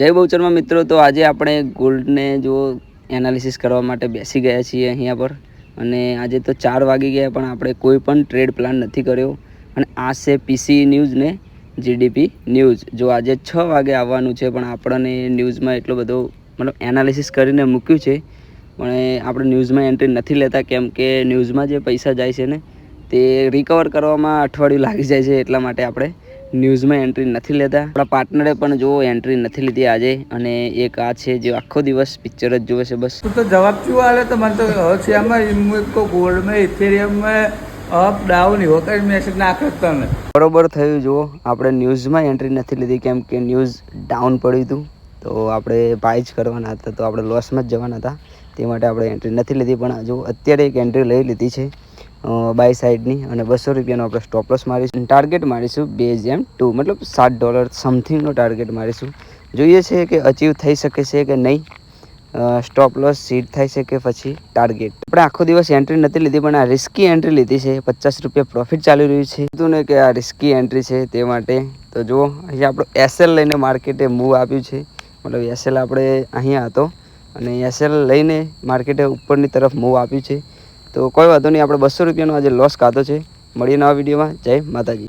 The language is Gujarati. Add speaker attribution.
Speaker 1: જય બહુચરમાં મિત્રો, તો આજે આપણે ગોલ્ડને જો એનાલિસિસ કરવા માટે બેસી ગયા છીએ અહીંયા પર. અને આજે તો 4 વાગી ગયા પણ આપણે કોઈ પણ ટ્રેડ પ્લાન નથી કર્યો. અને આ છે પીસી ન્યૂઝ ને જીડીપી ન્યૂઝ. જો આજે 6 વાગે આવવાનું છે પણ આપણને ન્યૂઝમાં એટલો બધો મતલબ એનાલિસિસ કરીને મૂક્યું છે પણ આપણે ન્યૂઝમાં એન્ટ્રી નથી લેતા, કેમ કે ન્યૂઝમાં જે પૈસા જાય છે ને તે રિકવર કરવામાં અઠવાડિયું લાગી જાય છે. એટલા માટે આપણે ન્યૂઝમાં એન્ટ્રી નથી લેતા. આપણા પાર્ટનરે પણ જો એન્ટ્રી નથી લીધી આજે. અને એક આ છે જે આખો દિવસ પિક્ચર જ જોવે છે બસ.
Speaker 2: તો જવાબ શું આલે તો મને તો છે એમાં ગોલ્ડમાં ઇથેરિયમમાં અપ ડાઉન એવો કઈ મેસેજ નાખ્યો તને
Speaker 1: બરોબર થયું. જુઓ, આપણે ન્યૂઝમાં એન્ટ્રી નથી લીધી કેમ કે ન્યૂઝ ડાઉન પડ્યું હતું, તો આપણે બાય જ કરવાના હતા, તો આપણે લોસમાં જ જવાના હતા. તે માટે આપણે એન્ટ્રી નથી લીધી. પણ જો અત્યારે એક એન્ટ્રી લઈ લીધી છે બાય સાઈડની, અને $200 આપણે સ્ટોપ લોસ મારીશું. ટાર્ગેટ મારીશું BSM2, મતલબ $7 સમથિંગનો ટાર્ગેટ મારીશું. જોઈએ છે કે અચીવ થઈ શકે છે કે નહીં, સ્ટોપ લોસ સીટ થાય છે કે પછી ટાર્ગેટ. આપણે આખો દિવસ એન્ટ્રી નથી લીધી પણ આ રિસ્કી એન્ટ્રી લીધી છે. $50 પ્રોફિટ ચાલી રહ્યું છે. કીધું ને કે આ રિસ્કી એન્ટ્રી છે તે માટે. તો જુઓ, અહીંયા આપણું SL લઈને માર્કેટે મૂવ આપ્યું છે. મતલબ SL આપણે અહીંયા હતો અને SL લઈને માર્કેટે ઉપરની તરફ મૂવ આપ્યું છે. તો કોઈ વાંધો નહીં, આપણે $200નો આજે લોસ કાઢો છે. મળીએ નવા વિડીયોમાં. જય માતાજી.